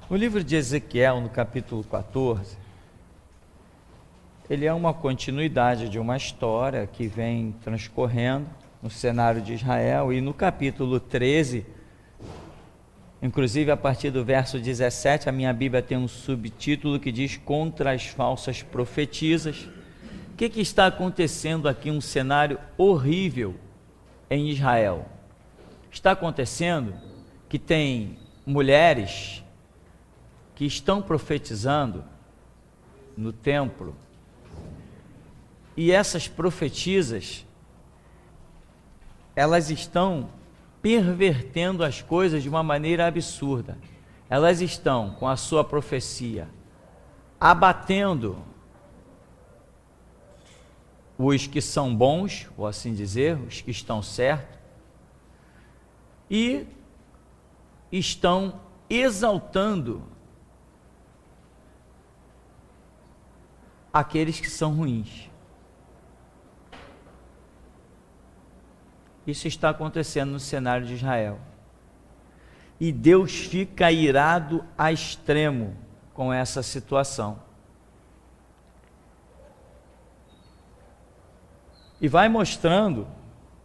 O livro de Ezequiel, no capítulo 14, ele é uma continuidade de uma história que vem transcorrendo no cenário de Israel, e no capítulo 13, inclusive a partir do verso 17, a minha Bíblia tem um subtítulo que diz contra as falsas profetisas. O que está acontecendo aqui? Um cenário horrível em Israel. Está acontecendo que tem mulheres que estão profetizando no templo, e essas profetisas, elas estão pervertendo as coisas de uma maneira absurda. Elas estão, com a sua profecia, abatendo os que são bons, ou assim dizer, os que estão certos, e estão exaltando aqueles que são ruins. Isso está acontecendo no cenário de Israel. E Deus fica irado a extremo com essa situação. E vai mostrando,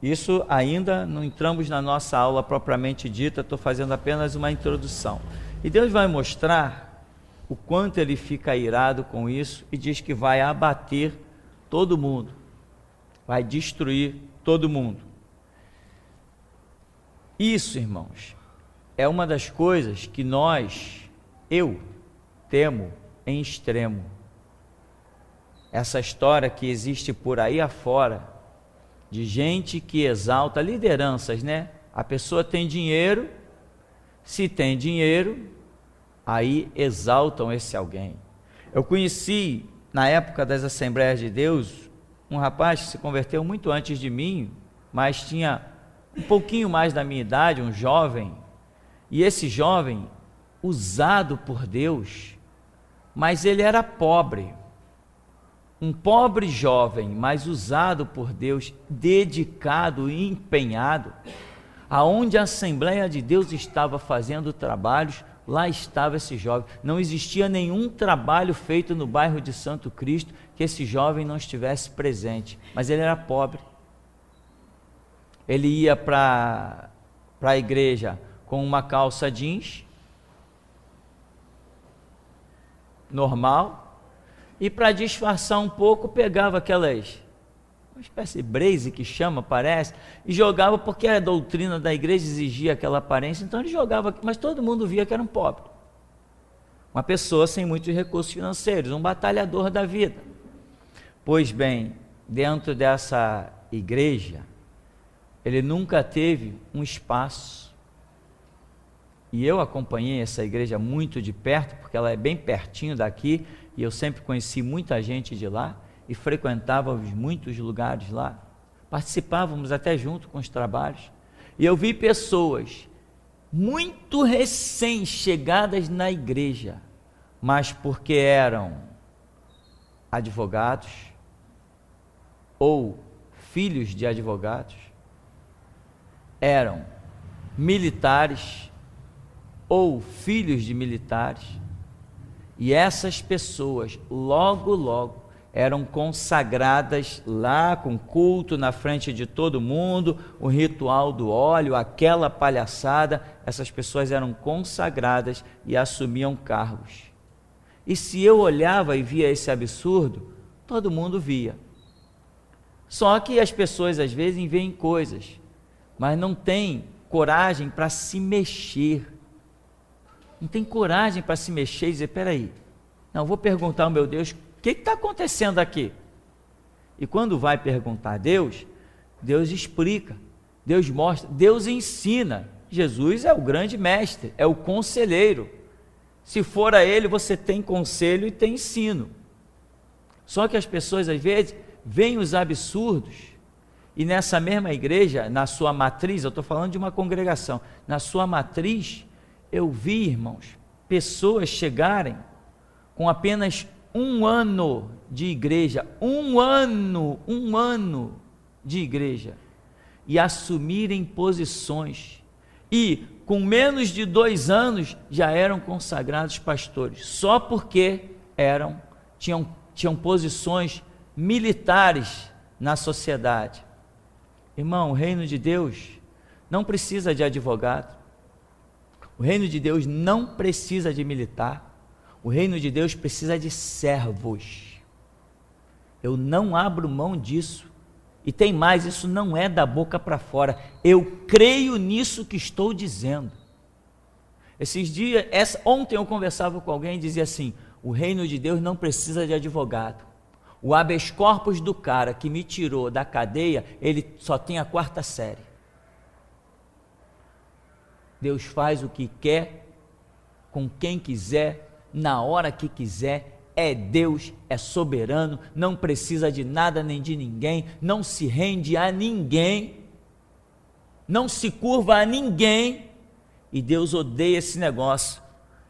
isso ainda não entramos na nossa aula propriamente dita, estou fazendo apenas uma introdução. E Deus vai mostrar o quanto ele fica irado com isso e diz que vai abater todo mundo, vai destruir todo mundo. Isso, irmãos, é uma das coisas que eu temo em extremo. Essa história que existe por aí afora, de gente que exalta lideranças, né? A pessoa tem dinheiro, se tem dinheiro, aí exaltam esse alguém. Eu conheci, na época das Assembleias de Deus, um rapaz que se converteu muito antes de mim, mas tinha um pouquinho mais da minha idade, um jovem, e esse jovem, usado por Deus, mas ele era pobre, um pobre jovem, mas usado por Deus, dedicado e empenhado, aonde a Assembleia de Deus estava fazendo trabalhos, lá estava esse jovem. Não existia nenhum trabalho feito no bairro de Santo Cristo que esse jovem não estivesse presente, mas ele era pobre. Ele ia para a igreja com uma calça jeans normal, e para disfarçar um pouco pegava uma espécie de blazer que chama, parece, e jogava, porque a doutrina da igreja exigia aquela aparência, então ele jogava, mas todo mundo via que era um pobre, uma pessoa sem muitos recursos financeiros, um batalhador da vida. Pois bem, dentro dessa igreja, ele nunca teve um espaço, e eu acompanhei essa igreja muito de perto, porque ela é bem pertinho daqui, e eu sempre conheci muita gente de lá, e frequentávamos muitos lugares lá, participávamos até junto com os trabalhos, e eu vi pessoas muito recém-chegadas na igreja, mas porque eram advogados, ou filhos de advogados, eram militares ou filhos de militares, e essas pessoas logo eram consagradas lá, com culto na frente de todo mundo, o ritual do óleo, aquela palhaçada. Essas pessoas eram consagradas e assumiam cargos. E se eu olhava e via esse absurdo, todo mundo via. Só que as pessoas às vezes veem coisas, mas não tem coragem para se mexer, não tem coragem para se mexer e dizer, peraí, não, vou perguntar ao meu Deus, o que está acontecendo aqui? E quando vai perguntar a Deus, Deus explica, Deus mostra, Deus ensina. Jesus é o grande mestre, é o conselheiro. Se for a ele, você tem conselho e tem ensino. Só que as pessoas às vezes veem os absurdos, e nessa mesma igreja, na sua matriz, eu estou falando de uma congregação, na sua matriz, eu vi, irmãos, pessoas chegarem com apenas um ano de igreja, um ano de igreja, e assumirem posições e com menos de 2 anos já eram consagrados pastores, só porque tinham posições militares na sociedade. Irmão, o reino de Deus não precisa de advogado, o reino de Deus não precisa de militar, o reino de Deus precisa de servos. Eu não abro mão disso. E tem mais, isso não é da boca para fora, eu creio nisso que estou dizendo. Esses dias, ontem eu conversava com alguém e dizia assim: o reino de Deus não precisa de advogado. O habeas corpus do cara que me tirou da cadeia, ele só tem a 4ª série. Deus faz o que quer, com quem quiser, na hora que quiser. É Deus, é soberano, não precisa de nada nem de ninguém, não se rende a ninguém, não se curva a ninguém, e Deus odeia esse negócio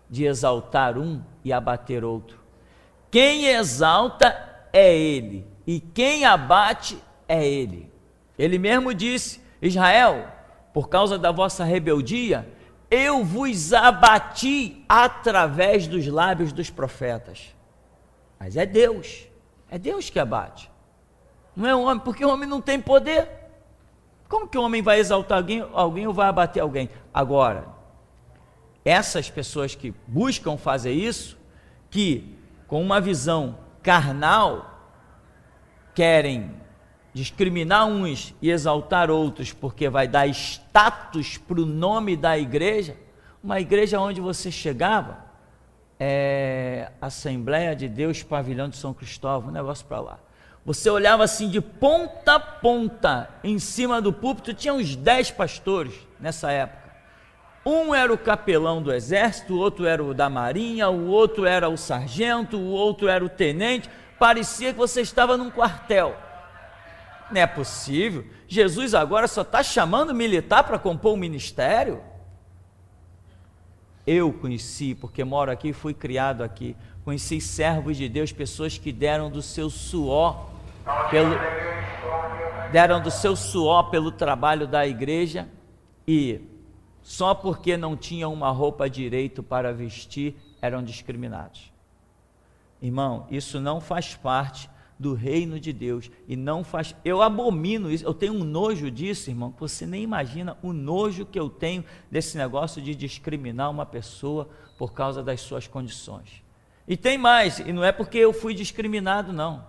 de exaltar um e abater outro. Quem exalta é Ele, e quem abate é Ele. Ele mesmo disse: Israel, por causa da vossa rebeldia, eu vos abati através dos lábios dos profetas. Mas é Deus que abate, não é o homem, porque o homem não tem poder. Como que o homem vai exaltar alguém ou vai abater alguém? Agora, essas pessoas que buscam fazer isso, que com uma visão carnal, querem discriminar uns e exaltar outros, porque vai dar status para o nome da igreja, uma igreja onde você chegava, Assembleia de Deus, Pavilhão de São Cristóvão, um negócio para lá. Você olhava assim de ponta a ponta, em cima do púlpito, tinha uns 10 pastores nessa época. Um era o capelão do exército, o outro era o da marinha, o outro era o sargento, o outro era o tenente. Parecia que você estava num quartel. Não é possível. Jesus agora só está chamando militar para compor o ministério? Eu conheci, porque moro aqui e fui criado aqui, conheci servos de Deus, pessoas que deram do seu suor pelo trabalho da igreja, e só porque não tinham uma roupa direito para vestir, eram discriminados. Irmão, isso não faz parte do reino de Deus, e não faz, eu abomino isso, eu tenho um nojo disso, irmão, que você nem imagina o nojo que eu tenho desse negócio de discriminar uma pessoa por causa das suas condições. E tem mais, e não é porque eu fui discriminado não,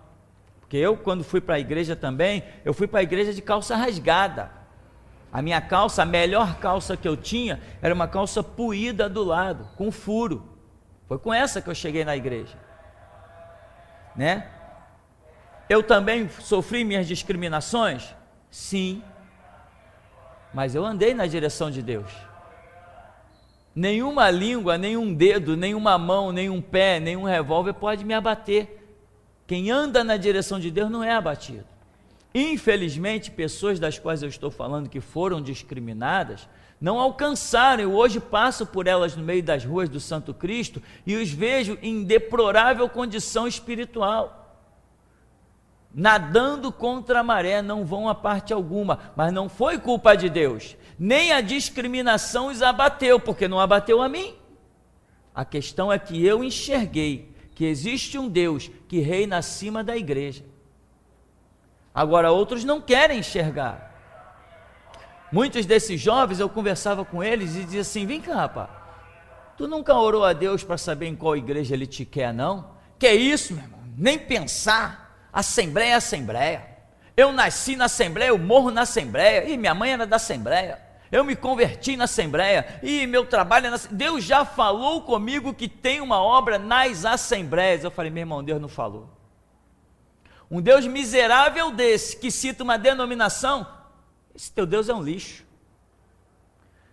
porque eu, quando fui para a igreja também, eu fui para a igreja de calça rasgada. A minha calça, a melhor calça que eu tinha, era uma calça puída do lado, com furo. Foi com essa que eu cheguei na igreja, né? Eu também sofri minhas discriminações? Sim, mas eu andei na direção de Deus. Nenhuma língua, nenhum dedo, nenhuma mão, nenhum pé, nenhum revólver pode me abater. Quem anda na direção de Deus não é abatido. Infelizmente, pessoas das quais eu estou falando que foram discriminadas, não alcançaram. Eu hoje passo por elas no meio das ruas do Santo Cristo e os vejo em deplorável condição espiritual, nadando contra a maré, não vão a parte alguma, mas não foi culpa de Deus, nem a discriminação os abateu, porque não abateu a mim. A questão é que eu enxerguei que existe um Deus que reina acima da igreja. Agora outros não querem enxergar. Muitos desses jovens, eu conversava com eles e dizia assim: vem cá, rapaz, tu nunca orou a Deus para saber em qual igreja Ele te quer, não? Que é isso, meu irmão? Nem pensar. Assembleia é assembleia. Eu nasci na assembleia, eu morro na assembleia, e minha mãe era da assembleia, eu me converti na assembleia, e meu trabalho é na... Deus já falou comigo que tem uma obra nas assembleias. Eu falei: meu irmão, Deus não falou. Um Deus miserável desse, que cita uma denominação, esse teu Deus é um lixo.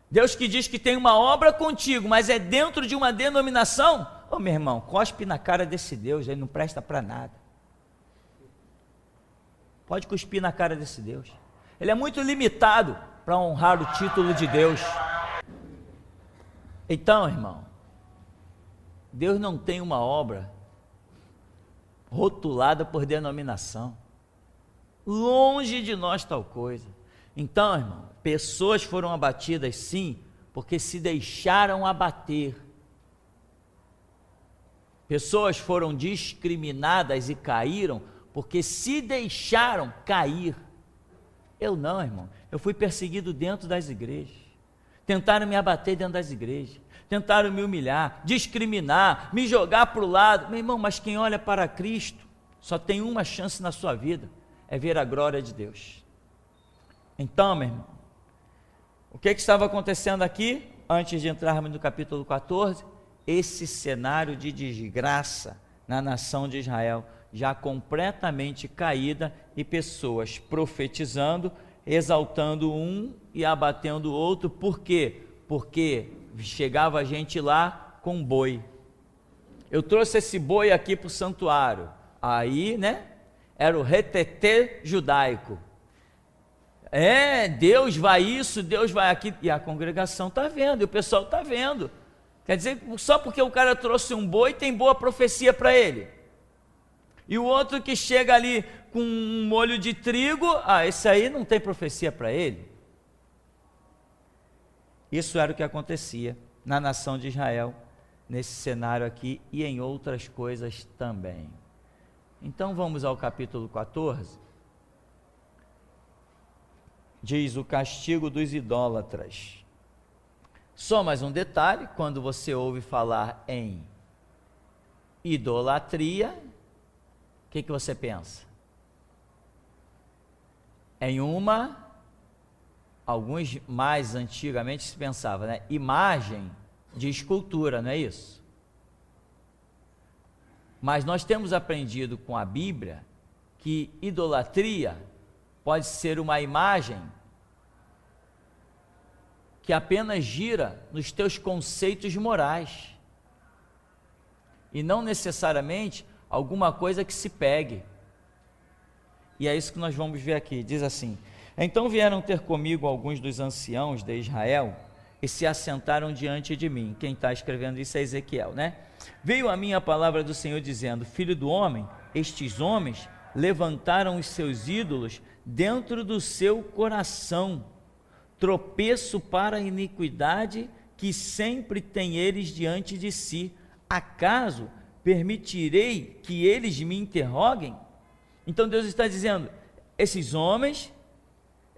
Deus que diz que tem uma obra contigo, mas é dentro de uma denominação, ô meu irmão, cospe na cara desse Deus, ele não presta para nada. Pode cuspir na cara desse Deus. Ele é muito limitado para honrar o título de Deus. Então, irmão, Deus não tem uma obra rotulada por denominação. Longe de nós tal coisa. Então, irmão, pessoas foram abatidas sim, porque se deixaram abater. Pessoas foram discriminadas e caíram porque se deixaram cair. Eu não, irmão. Eu fui perseguido dentro das igrejas. Tentaram me abater dentro das igrejas. Tentaram me humilhar, discriminar, me jogar para o lado. Meu irmão, mas quem olha para Cristo só tem uma chance na sua vida, é ver a glória de Deus. Então, meu irmão, o que estava acontecendo aqui, antes de entrarmos no capítulo 14? Esse cenário de desgraça na nação de Israel, já completamente caída, e pessoas profetizando, exaltando um e abatendo o outro. Por quê? Porque chegava gente lá com boi. Eu trouxe esse boi aqui para o santuário. Aí, né, era o retetê judaico. Deus vai isso, Deus vai aquilo. E a congregação está vendo, e o pessoal está vendo. Quer dizer, só porque o cara trouxe um boi, tem boa profecia para ele. E o outro que chega ali com um molho de trigo, esse aí não tem profecia para ele. Isso era o que acontecia na nação de Israel, nesse cenário aqui e em outras coisas também. Então vamos ao capítulo 14. Diz o castigo dos idólatras. Só mais um detalhe: quando você ouve falar em idolatria, o que você pensa? Alguns mais antigamente se pensava, né? Imagem de escultura, não é isso? Mas nós temos aprendido com a Bíblia que idolatria pode ser uma imagem que apenas gira nos teus conceitos morais, e não necessariamente alguma coisa que se pegue. E é isso que nós vamos ver aqui. Diz assim: então vieram ter comigo alguns dos anciãos de Israel e se assentaram diante de mim. Quem está escrevendo isso é Ezequiel, né? Veio a mim a palavra do Senhor dizendo: filho do homem, estes homens levantaram os seus ídolos dentro do seu coração, tropeço para a iniquidade que sempre tem eles diante de si. Acaso permitirei que eles me interroguem? Então Deus está dizendo: esses homens,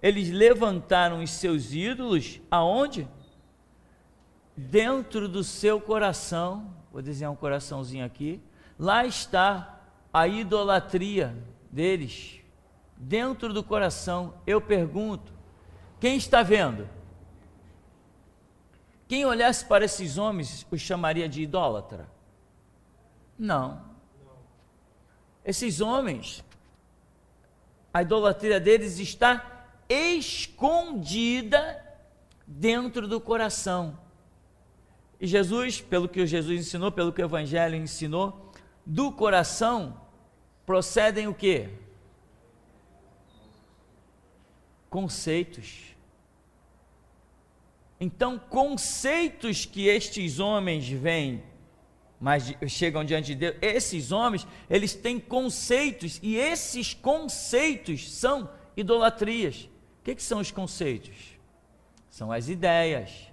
eles levantaram os seus ídolos aonde? Dentro do seu coração. Vou desenhar um coraçãozinho aqui. Lá está a idolatria deles, dentro do coração. Eu pergunto: quem está vendo? Quem olhasse para esses homens os chamaria de idólatra? Não. Esses homens, a idolatria deles está escondida dentro do coração. E Jesus, pelo que Jesus ensinou, pelo que o Evangelho ensinou, do coração procedem o quê? Conceitos. Então, conceitos que estes homens veem, mas chegam diante de Deus, esses homens, eles têm conceitos, e esses conceitos são idolatrias. O que são os conceitos? São as ideias,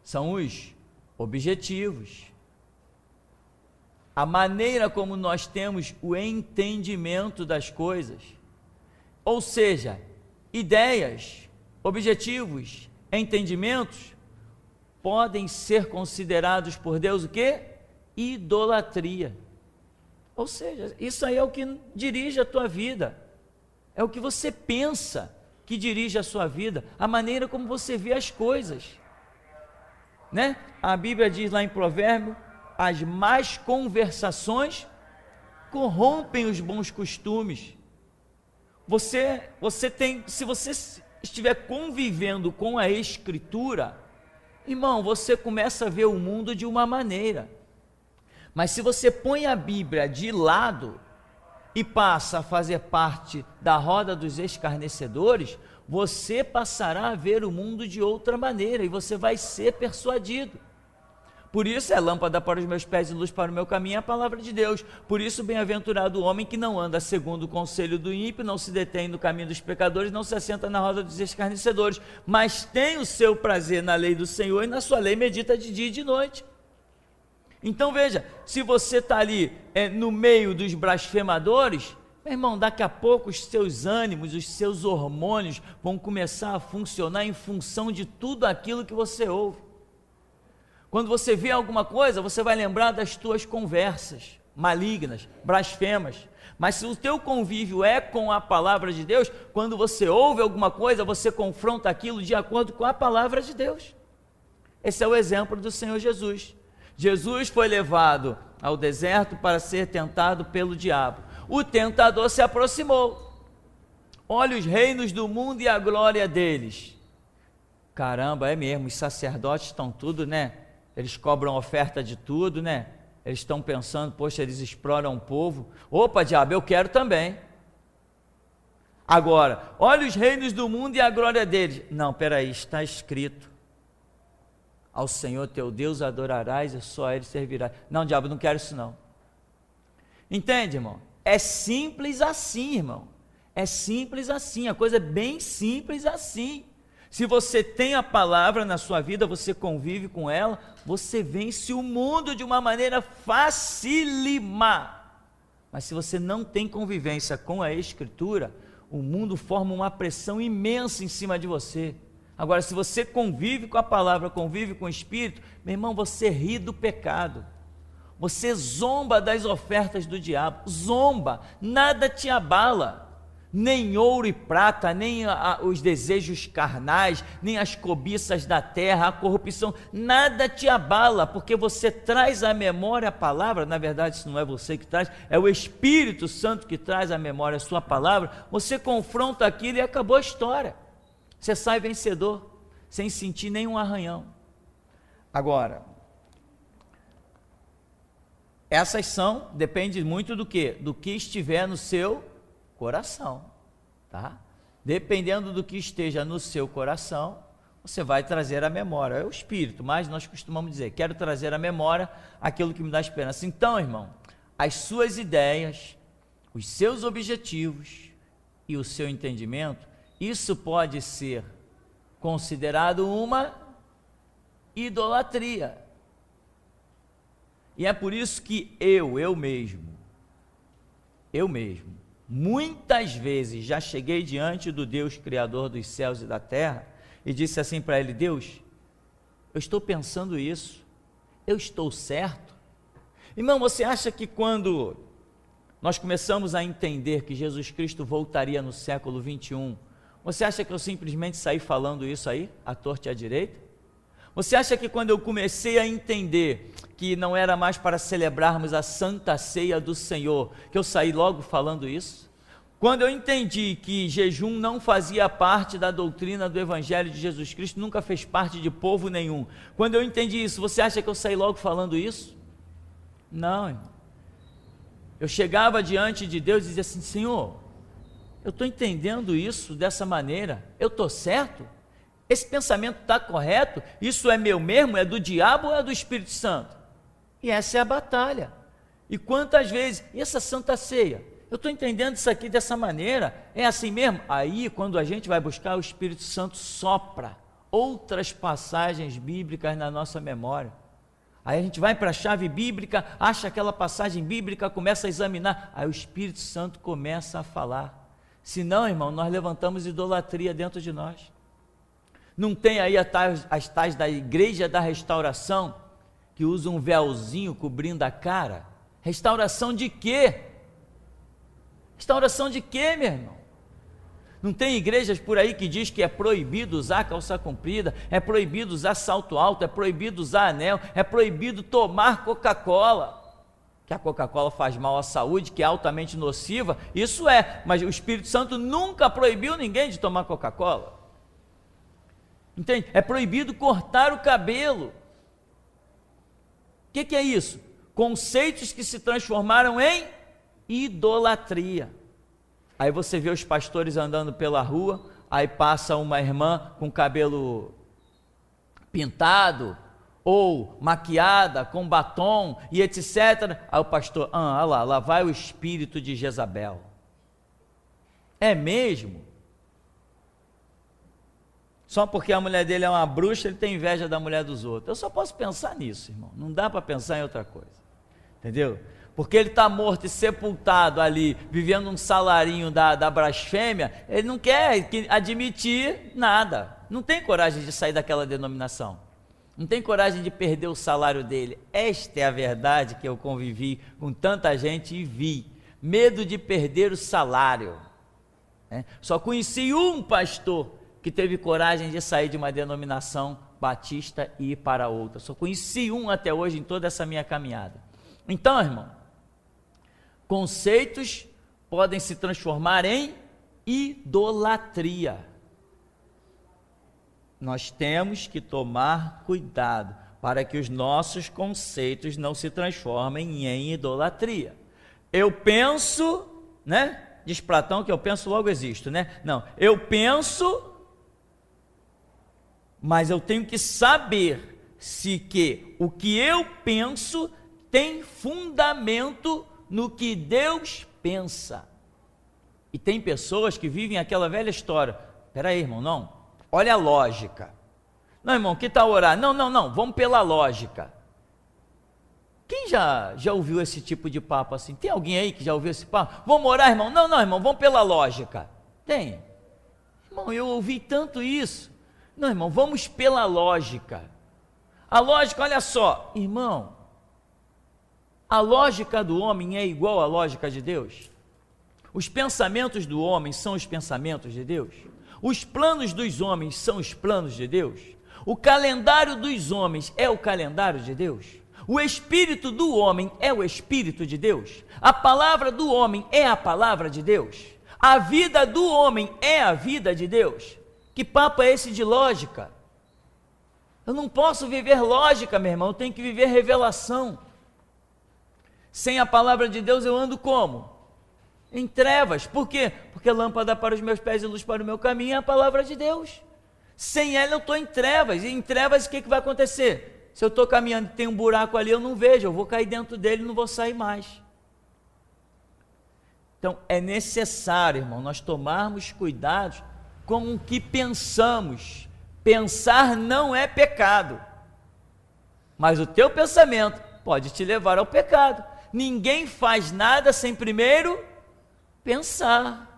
são os objetivos, a maneira como nós temos o entendimento das coisas. Ou seja, ideias, objetivos, entendimentos podem ser considerados por Deus o quê? Idolatria. Ou seja, isso aí é o que dirige a tua vida, é o que você pensa que dirige a sua vida, a maneira como você vê as coisas, né? A Bíblia diz lá em Provérbios: as más conversações corrompem os bons costumes. Você tem, se você estiver convivendo com a Escritura, irmão, você começa a ver o mundo de uma maneira. Mas se você põe a Bíblia de lado e passa a fazer parte da roda dos escarnecedores, você passará a ver o mundo de outra maneira e você vai ser persuadido. Por isso é lâmpada para os meus pés e luz para o meu caminho, é a palavra de Deus. Por isso, bem-aventurado o homem que não anda segundo o conselho do ímpio, não se detém no caminho dos pecadores, não se assenta na roda dos escarnecedores, mas tem o seu prazer na lei do Senhor e na sua lei medita de dia e de noite. Então veja, se você está ali no meio dos blasfemadores, meu irmão, daqui a pouco os seus ânimos, os seus hormônios vão começar a funcionar em função de tudo aquilo que você ouve. Quando você vê alguma coisa, você vai lembrar das tuas conversas malignas, blasfemas. Mas se o teu convívio é com a palavra de Deus, quando você ouve alguma coisa, você confronta aquilo de acordo com a palavra de Deus. Esse é o exemplo do Senhor Jesus. Jesus foi levado ao deserto para ser tentado pelo diabo. O tentador se aproximou. Olha os reinos do mundo e a glória deles. Caramba, é mesmo, os sacerdotes estão tudo, né? Eles cobram oferta de tudo, né? Eles estão pensando, poxa, eles exploram o povo. Opa, diabo, eu quero também. Agora, olha os reinos do mundo e a glória deles. Não, peraí, está escrito: ao Senhor teu Deus adorarás e só a Ele servirás. Não, diabo, não quero isso não. Entende, irmão? É simples assim, irmão. É simples assim, a coisa é bem simples assim. Se você tem a palavra na sua vida, você convive com ela, você vence o mundo de uma maneira facílima. Mas se você não tem convivência com a Escritura, o mundo forma uma pressão imensa em cima de você. Agora, se você convive com a palavra, convive com o Espírito, meu irmão, você ri do pecado. Você zomba das ofertas do diabo, zomba, nada te abala. Nem ouro e prata, nem os desejos carnais, nem as cobiças da terra, a corrupção, nada te abala, porque você traz à memória a palavra. Na verdade, isso não é você que traz, é o Espírito Santo que traz à memória a sua palavra. Você confronta aquilo e acabou a história. Você sai vencedor, sem sentir nenhum arranhão. Agora, essas são, depende muito do quê? Do que estiver no seu coração, tá? Dependendo do que esteja no seu coração, você vai trazer à memória, é o Espírito, mas nós costumamos dizer, quero trazer à memória aquilo que me dá esperança. Então, irmão, as suas ideias, os seus objetivos e o seu entendimento, isso pode ser considerado uma idolatria. E é por isso que eu mesmo, muitas vezes já cheguei diante do Deus Criador dos céus e da terra e disse assim para Ele: Deus, eu estou pensando isso, eu estou certo? Irmão, você acha que quando nós começamos a entender que Jesus Cristo voltaria no século 21, você acha que eu simplesmente saí falando isso aí, à torta e à direita? Você acha que quando eu comecei a entender que não era mais para celebrarmos a Santa Ceia do Senhor, que eu saí logo falando isso? Quando eu entendi que jejum não fazia parte da doutrina do Evangelho de Jesus Cristo, nunca fez parte de povo nenhum, quando eu entendi isso, você acha que eu saí logo falando isso? Não, irmão. Eu chegava diante de Deus e dizia assim: Senhor, eu estou entendendo isso dessa maneira, eu estou certo? Esse pensamento está correto? Isso é meu mesmo? É do diabo ou é do Espírito Santo? E essa é a batalha. E quantas vezes, e essa Santa Ceia? Eu estou entendendo isso aqui dessa maneira? É assim mesmo? Aí, quando a gente vai buscar, o Espírito Santo sopra outras passagens bíblicas na nossa memória. Aí a gente vai para a chave bíblica, acha aquela passagem bíblica, começa a examinar, aí o Espírito Santo começa a falar. Senão, irmão, nós levantamos idolatria dentro de nós. Não tem aí as tais da igreja da restauração, que usa um véuzinho cobrindo a cara? Restauração de quê? Restauração de quê, meu irmão? Não tem igrejas por aí que diz que é proibido usar calça comprida, é proibido usar salto alto, é proibido usar anel, é proibido tomar Coca-Cola, que a Coca-Cola faz mal à saúde, que é altamente nociva, isso é, mas o Espírito Santo nunca proibiu ninguém de tomar Coca-Cola. Entende? É proibido cortar o cabelo. O que é isso? Conceitos que se transformaram em idolatria. Aí você vê os pastores andando pela rua, aí passa uma irmã com cabelo pintado, ou maquiada, com batom e etc. Aí o pastor, lá vai o espírito de Jezabel. É mesmo? Só porque a mulher dele é uma bruxa, ele tem inveja da mulher dos outros. Eu só posso pensar nisso, irmão. Não dá para pensar em outra coisa. Entendeu? Porque ele está morto e sepultado ali, vivendo um salarinho da blasfêmia, ele não quer admitir nada. Não tem coragem de sair daquela denominação. Não tem coragem de perder o salário dele. Esta é a verdade que eu convivi com tanta gente e vi. Medo de perder o salário. Só conheci um pastor que teve coragem de sair de uma denominação batista e ir para outra. Só conheci um até hoje em toda essa minha caminhada. Então, irmão, conceitos podem se transformar em idolatria. Nós temos que tomar cuidado para que os nossos conceitos não se transformem em idolatria. Eu penso, né? Diz Platão que eu penso logo existo, né? Não, eu penso, mas eu tenho que saber se que o que eu penso tem fundamento no que Deus pensa. E tem pessoas que vivem aquela velha história. Espera aí, irmão, não. Olha a lógica. Não, irmão, que tal orar? Não, vamos pela lógica. Quem já ouviu esse tipo de papo assim? Tem alguém aí que já ouviu esse papo? Vamos orar, irmão? Não, irmão, vamos pela lógica. Tem. Irmão, eu ouvi tanto isso. Não, irmão, vamos pela lógica. A lógica, olha só, irmão, a lógica do homem é igual à lógica de Deus? Os pensamentos do homem são os pensamentos de Deus? Os planos dos homens são os planos de Deus? O calendário dos homens é o calendário de Deus? O espírito do homem é o espírito de Deus? A palavra do homem é a palavra de Deus? A vida do homem é a vida de Deus? Que papo é esse de lógica? Eu não posso viver lógica, meu irmão, eu tenho que viver revelação. Sem a palavra de Deus eu ando como? Em trevas. Por quê? Porque lâmpada para os meus pés e luz para o meu caminho é a palavra de Deus. Sem ela eu estou em trevas. E em trevas o que vai acontecer? Se eu estou caminhando e tem um buraco ali, eu não vejo, eu vou cair dentro dele e não vou sair mais. Então é necessário, irmão, nós tomarmos cuidado com o que pensamos. Pensar não é pecado, mas o teu pensamento pode te levar ao pecado. Ninguém faz nada sem primeiro pensar.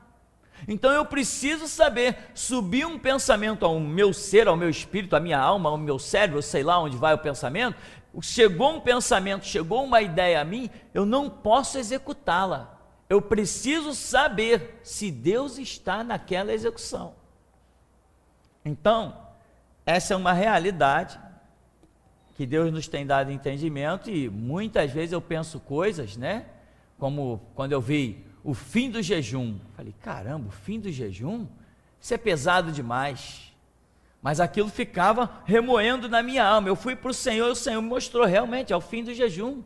Então eu preciso saber, subir um pensamento ao meu ser, ao meu espírito, à minha alma, ao meu cérebro, eu sei lá onde vai o pensamento. Chegou um pensamento, chegou uma ideia a mim, eu não posso executá-la. Eu preciso saber se Deus está naquela execução. Então, essa é uma realidade que Deus nos tem dado entendimento, e muitas vezes eu penso coisas, né? Como quando eu vi o fim do jejum. Falei, caramba, o fim do jejum? Isso é pesado demais. Mas aquilo ficava remoendo na minha alma. Eu fui para o Senhor e o Senhor me mostrou realmente, é o fim do jejum.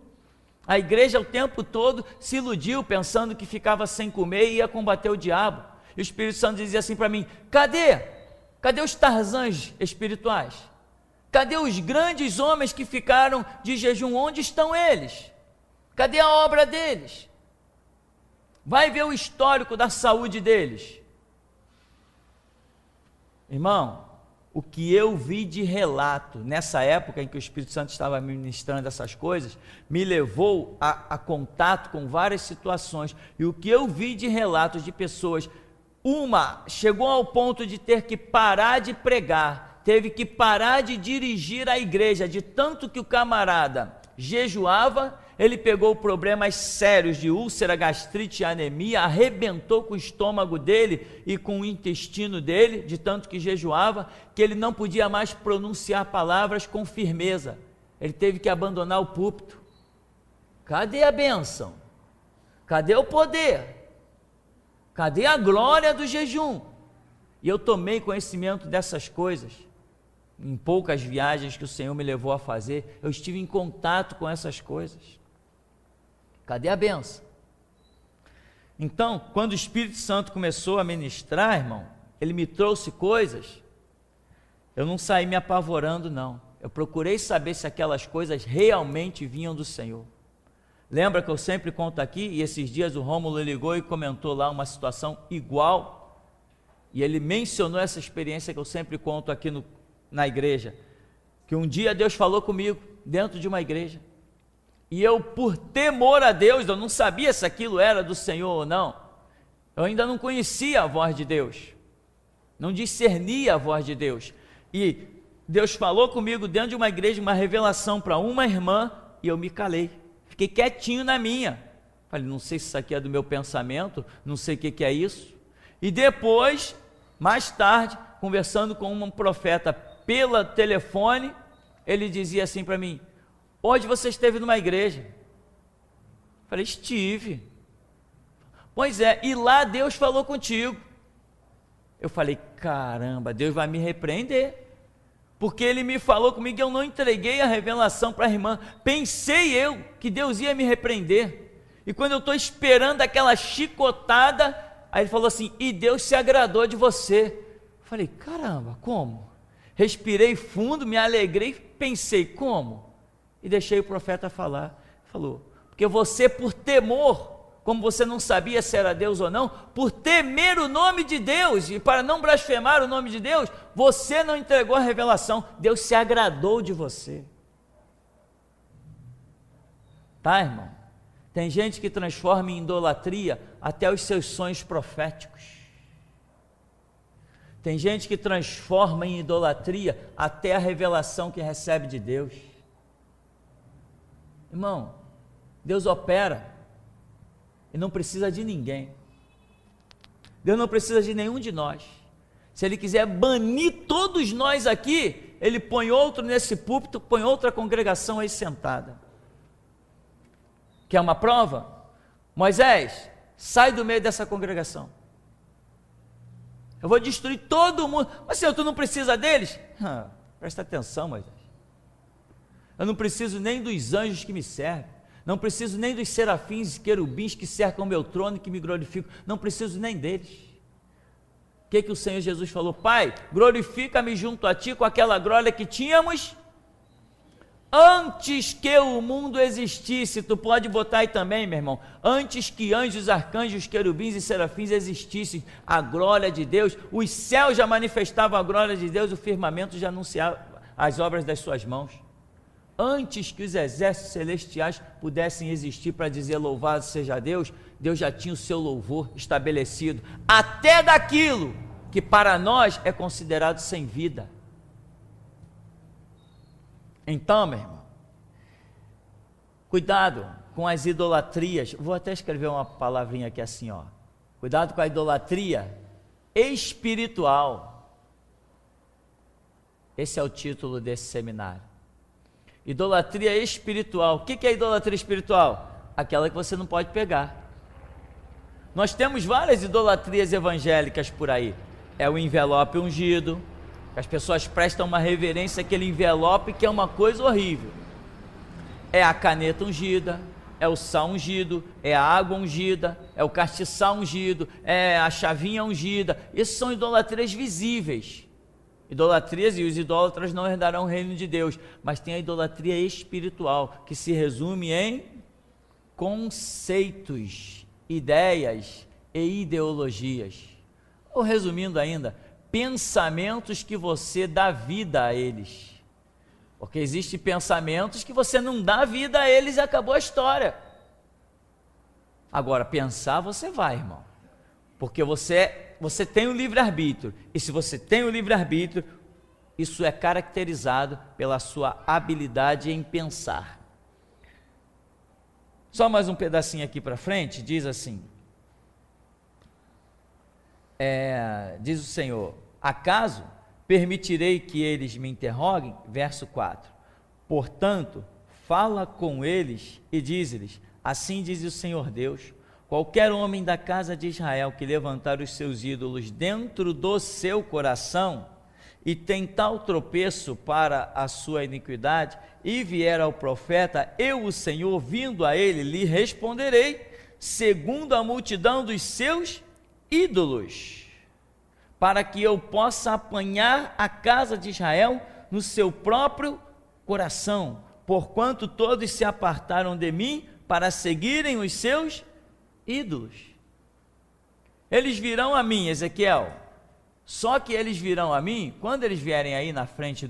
A igreja o tempo todo se iludiu pensando que ficava sem comer e ia combater o diabo. E o Espírito Santo dizia assim para mim, cadê os Tarzãs espirituais? Cadê os grandes homens que ficaram de jejum? Onde estão eles? Cadê a obra deles? Vai ver o histórico da saúde deles. Irmão, o que eu vi de relato nessa época em que o Espírito Santo estava ministrando essas coisas, me levou a contato com várias situações. E o que eu vi de relatos de pessoas, uma chegou ao ponto de ter que parar de pregar, teve que parar de dirigir a igreja, de tanto que o camarada jejuava. Ele pegou problemas sérios de úlcera, gastrite e anemia, arrebentou com o estômago dele e com o intestino dele, de tanto que jejuava, que ele não podia mais pronunciar palavras com firmeza. Ele teve que abandonar o púlpito. Cadê a bênção? Cadê o poder? Cadê a glória do jejum? E eu tomei conhecimento dessas coisas em poucas viagens que o Senhor me levou a fazer. Eu estive em contato com essas coisas. Cadê a benção? Então, quando o Espírito Santo começou a ministrar, irmão, ele me trouxe coisas, eu não saí me apavorando, não. Eu procurei saber se aquelas coisas realmente vinham do Senhor. Lembra que eu sempre conto aqui, e esses dias o Rômulo ligou e comentou lá uma situação igual, e ele mencionou essa experiência que eu sempre conto aqui na igreja, que um dia Deus falou comigo, dentro de uma igreja, e eu, por temor a Deus, eu não sabia se aquilo era do Senhor ou não, eu ainda não conhecia a voz de Deus, não discernia a voz de Deus, e Deus falou comigo dentro de uma igreja, uma revelação para uma irmã, e eu me calei, fiquei quietinho na minha, falei, não sei se isso aqui é do meu pensamento, não sei o que é isso, e depois, mais tarde, conversando com um profeta pelo telefone, ele dizia assim para mim, hoje você esteve numa igreja, falei, estive, pois é, e lá Deus falou contigo, eu falei, caramba, Deus vai me repreender, porque ele me falou comigo e eu não entreguei a revelação para a irmã, pensei eu que Deus ia me repreender, e quando eu estou esperando aquela chicotada, aí ele falou assim, e Deus se agradou de você, falei, caramba, como? Respirei fundo, me alegrei, pensei, como? E deixei o profeta falar, falou, porque você por temor, como você não sabia se era Deus ou não, por temer o nome de Deus, e para não blasfemar o nome de Deus, você não entregou a revelação, Deus se agradou de você, tá, irmão? Tem gente que transforma em idolatria até os seus sonhos proféticos, tem gente que transforma em idolatria até a revelação que recebe de Deus, irmão, Deus opera, e não precisa de ninguém, Deus não precisa de nenhum de nós, se Ele quiser banir todos nós aqui, Ele põe outro nesse púlpito, põe outra congregação aí sentada, quer uma prova? Moisés, sai do meio dessa congregação, eu vou destruir todo mundo, mas Senhor, tu não precisa deles? Presta atenção, Moisés, eu não preciso nem dos anjos que me servem, não preciso nem dos serafins e querubins que cercam o meu trono e que me glorificam, não preciso nem deles. O que o Senhor Jesus falou? Pai, glorifica-me junto a ti com aquela glória que tínhamos antes que o mundo existisse. Tu pode botar aí também, meu irmão, antes que anjos, arcanjos, querubins e serafins existissem, a glória de Deus, os céus já manifestavam a glória de Deus, o firmamento já anunciava as obras das suas mãos. Antes que os exércitos celestiais pudessem existir para dizer louvado seja Deus, Deus já tinha o seu louvor estabelecido, até daquilo que para nós é considerado sem vida. Então, meu irmão, cuidado com as idolatrias, vou até escrever uma palavrinha aqui assim, ó, cuidado com a idolatria espiritual, esse é o título desse seminário. Idolatria espiritual. O que é idolatria espiritual? Aquela que você não pode pegar. Nós temos várias idolatrias evangélicas por aí. É o envelope ungido, as pessoas prestam uma reverência àquele envelope que é uma coisa horrível. É a caneta ungida, é o sal ungido, é a água ungida, é o castiçal ungido, é a chavinha ungida. Essas são idolatrias visíveis. Idolatrias, e os idólatras não herdarão o reino de Deus, mas tem a idolatria espiritual, que se resume em conceitos, ideias e ideologias, ou resumindo ainda, pensamentos que você dá vida a eles, porque existem pensamentos que você não dá vida a eles e acabou a história. Agora, pensar você vai, irmão, porque você tem o livre-arbítrio, e se você tem o livre-arbítrio, isso é caracterizado pela sua habilidade em pensar. Só mais um pedacinho aqui para frente, diz assim, diz o Senhor, acaso permitirei que eles me interroguem? Verso 4, portanto, fala com eles e diz-lhes, assim diz o Senhor Deus, qualquer homem da casa de Israel que levantar os seus ídolos dentro do seu coração e tem tal tropeço para a sua iniquidade, e vier ao profeta, eu, o Senhor, vindo a ele, lhe responderei, segundo a multidão dos seus ídolos, para que eu possa apanhar a casa de Israel no seu próprio coração, porquanto todos se apartaram de mim para seguirem os seus ídolos. Eles virão a mim, Ezequiel, só que eles virão a mim, quando eles vierem aí na frente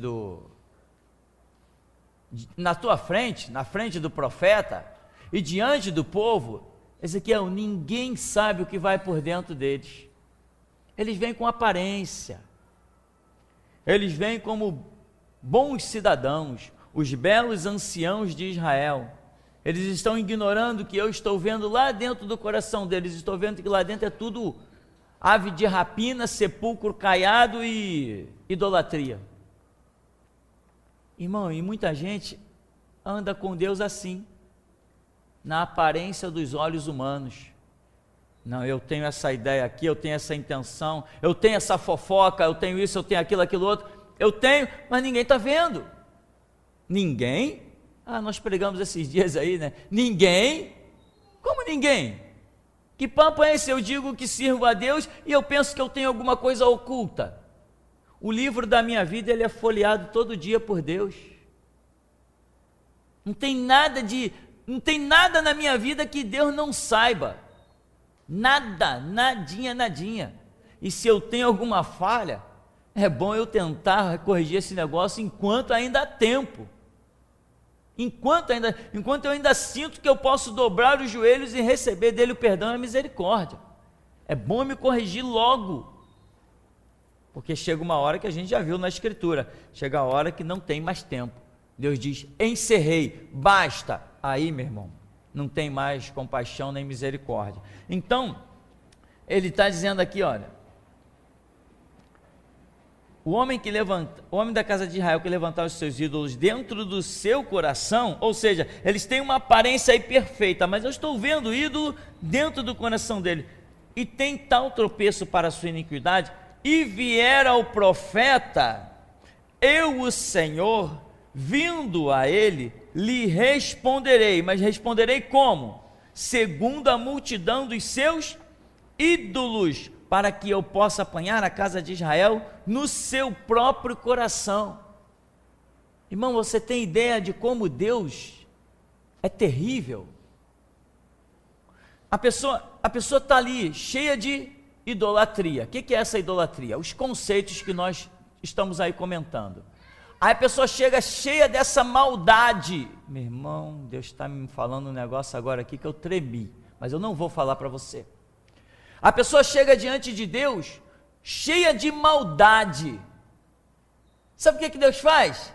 na tua frente, na frente do profeta, e diante do povo, Ezequiel, ninguém sabe o que vai por dentro deles. Eles vêm com aparência, eles vêm como bons cidadãos, os belos anciãos de Israel. Eles estão ignorando que eu estou vendo lá dentro do coração deles, estou vendo que lá dentro é tudo ave de rapina, sepulcro caiado e idolatria. Irmão, e muita gente anda com Deus assim, na aparência dos olhos humanos. Não, eu tenho essa ideia aqui, eu tenho essa intenção, eu tenho essa fofoca, eu tenho isso, eu tenho aquilo, aquilo outro, eu tenho, mas ninguém está vendo. Ninguém? Ah, nós pregamos esses dias aí, né? Ninguém? Como ninguém? Que papo é esse? Eu digo que sirvo a Deus e eu penso que eu tenho alguma coisa oculta. O livro da minha vida, ele é folheado todo dia por Deus. Não tem nada na minha vida que Deus não saiba. Nada, nadinha, nadinha. E se eu tenho alguma falha, é bom eu tentar corrigir esse negócio enquanto ainda há tempo. Enquanto eu ainda sinto que eu posso dobrar os joelhos e receber dele o perdão e a misericórdia. É bom me corrigir logo. Porque chega uma hora que a gente já viu na Escritura, chega a hora que não tem mais tempo. Deus diz, encerrei, basta. Aí, meu irmão, não tem mais compaixão nem misericórdia. Então, ele está dizendo aqui, olha, o homem da casa de Israel que levantar os seus ídolos dentro do seu coração, ou seja, eles têm uma aparência aí perfeita, mas eu estou vendo o ídolo dentro do coração dele, e tem tal tropeço para a sua iniquidade, e vier ao profeta, eu, o Senhor, vindo a ele, lhe responderei, mas responderei como? Segundo a multidão dos seus ídolos, para que eu possa apanhar a casa de Israel no seu próprio coração. Irmão, você tem ideia de como Deus é terrível? A pessoa está ali, cheia de idolatria. O que é essa idolatria? Os conceitos que nós estamos aí comentando. Aí a pessoa chega cheia dessa maldade. Meu irmão, Deus está me falando um negócio agora aqui que eu tremi, mas eu não vou falar para você. A pessoa chega diante de Deus cheia de maldade. Sabe o que Deus faz?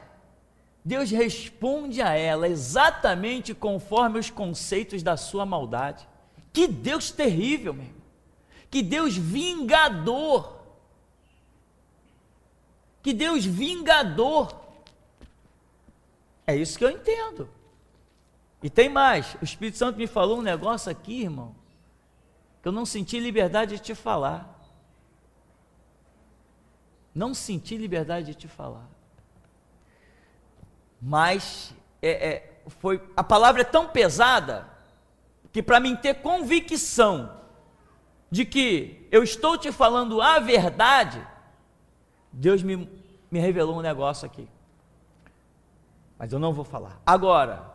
Deus responde a ela exatamente conforme os conceitos da sua maldade. Que Deus terrível, meu irmão. Que Deus vingador. Que Deus vingador. É isso que eu entendo. E tem mais. O Espírito Santo me falou um negócio aqui, irmão, que eu não senti liberdade de te falar. Não senti liberdade de te falar. Mas a palavra é tão pesada que para mim ter convicção de que eu estou te falando a verdade, Deus me revelou um negócio aqui. Mas eu não vou falar. Agora,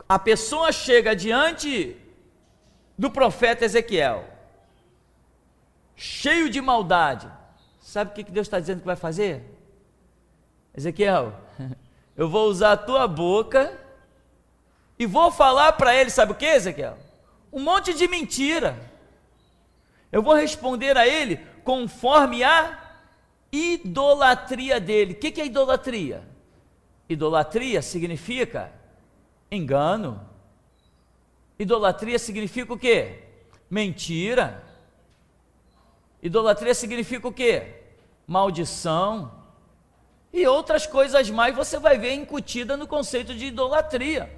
a pessoa chega diante do profeta Ezequiel, cheio de maldade. Sabe o que Deus está dizendo que vai fazer? Ezequiel, eu vou usar a tua boca e vou falar para ele, sabe o que, Ezequiel? Um monte de mentira. Eu vou responder a ele conforme a idolatria dele. O que é idolatria? Idolatria significa engano. Idolatria significa o quê? Mentira. Idolatria significa o quê? Maldição. E outras coisas mais você vai ver incutida no conceito de idolatria.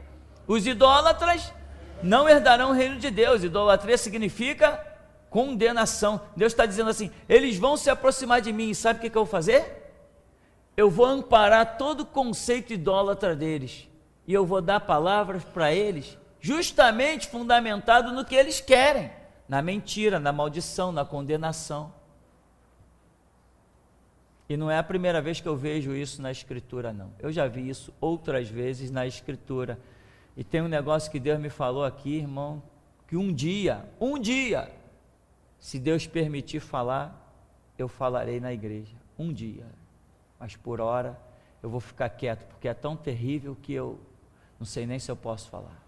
Os idólatras não herdarão o reino de Deus. Idolatria significa condenação. Deus está dizendo assim, eles vão se aproximar de mim, e sabe o que eu vou fazer? Eu vou amparar todo o conceito idólatra deles, e eu vou dar palavras para eles, justamente fundamentado no que eles querem, na mentira, na maldição, na condenação. E não é a primeira vez que eu vejo isso na Escritura, não. Eu já vi isso outras vezes na Escritura. E tem um negócio que Deus me falou aqui, irmão, que um dia, se Deus permitir falar, eu falarei na igreja. Um dia. Mas por hora, eu vou ficar quieto, porque é tão terrível que eu não sei nem se eu posso falar.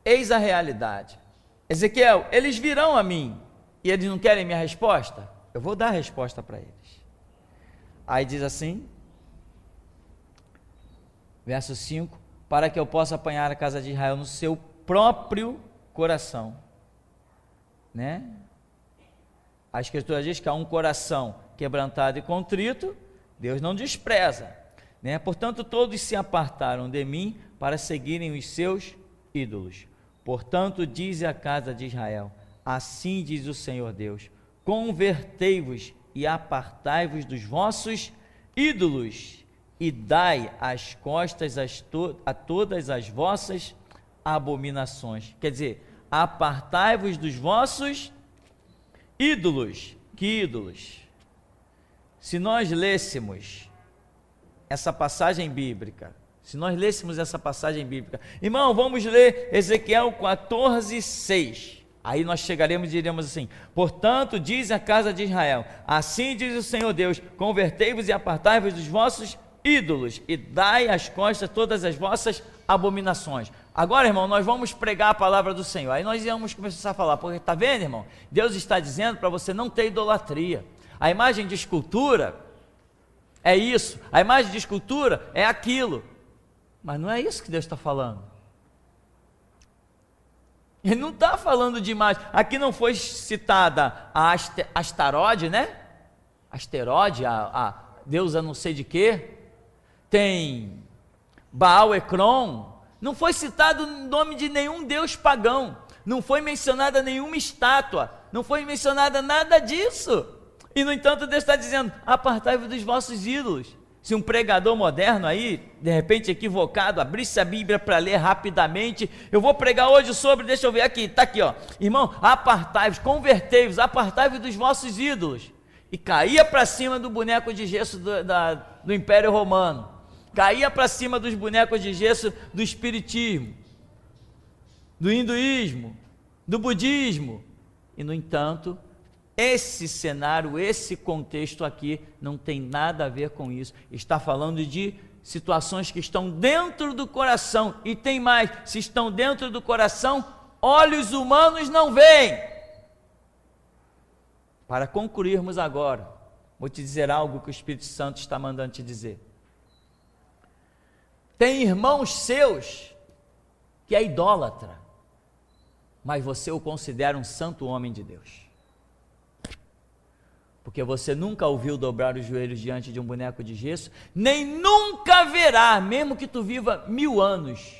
Eis a realidade. Ezequiel, eles virão a mim e eles não querem minha resposta? Eu vou dar a resposta para eles. Aí diz assim, verso 5, para que eu possa apanhar a casa de Israel no seu próprio coração, né? A Escritura diz que há um coração quebrantado e contrito, Deus não despreza, né? Portanto, todos se apartaram de mim para seguirem os seus ídolos. Portanto, diz a casa de Israel, assim diz o Senhor Deus, convertei-vos e apartai-vos dos vossos ídolos, e dai as costas a todas as vossas abominações. Quer dizer, apartai-vos dos vossos ídolos. Que ídolos? Se nós lêssemos essa passagem bíblica, irmão, vamos ler Ezequiel 14:6. Aí nós chegaremos e diremos assim, portanto, diz a casa de Israel, assim diz o Senhor Deus, convertei-vos e apartai-vos dos vossos ídolos, e dai as costas a todas as vossas abominações. Agora, irmão, nós vamos pregar a palavra do Senhor. Aí nós vamos começar a falar, porque está vendo, irmão? Deus está dizendo para você não ter idolatria. A imagem de escultura é isso, a imagem de escultura é aquilo. Mas não é isso que Deus está falando. Ele não está falando de imagem. Aqui não foi citada a Astarode, né? Asterode, a deusa não sei de quê. Tem Baal Ecrom. Não foi citado o nome de nenhum deus pagão. Não foi mencionada nenhuma estátua. Não foi mencionada nada disso. E no entanto Deus está dizendo, apartai-vos dos vossos ídolos. Se um pregador moderno aí, de repente equivocado, abrisse a Bíblia para ler rapidamente, eu vou pregar hoje sobre, deixa eu ver aqui, está aqui, ó, irmão, apartai-vos, convertei-vos, apartai-vos dos vossos ídolos, e caía para cima do boneco de gesso do Império Romano, caía para cima dos bonecos de gesso do Espiritismo, do Hinduísmo, do Budismo, e no entanto, esse cenário, esse contexto aqui não tem nada a ver com isso, está falando de situações que estão dentro do coração, e tem mais, se estão dentro do coração, olhos humanos não veem. Para concluirmos agora, vou te dizer algo que o Espírito Santo está mandando te dizer. Tem irmãos seus que é idólatra, mas você o considera um santo homem de Deus. Porque você nunca ouviu dobrar os joelhos diante de um boneco de gesso, nem nunca verá, mesmo que tu viva 1000 anos,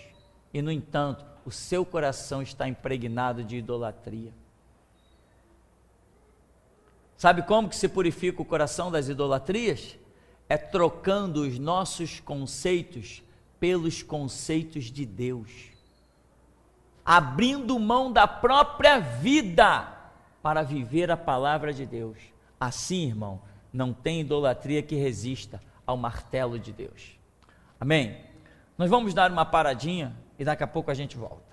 e no entanto, o seu coração está impregnado de idolatria. Sabe como que se purifica o coração das idolatrias? É trocando os nossos conceitos pelos conceitos de Deus, abrindo mão da própria vida para viver a palavra de Deus. Assim, irmão, não tem idolatria que resista ao martelo de Deus. Amém? Nós vamos dar uma paradinha e daqui a pouco a gente volta.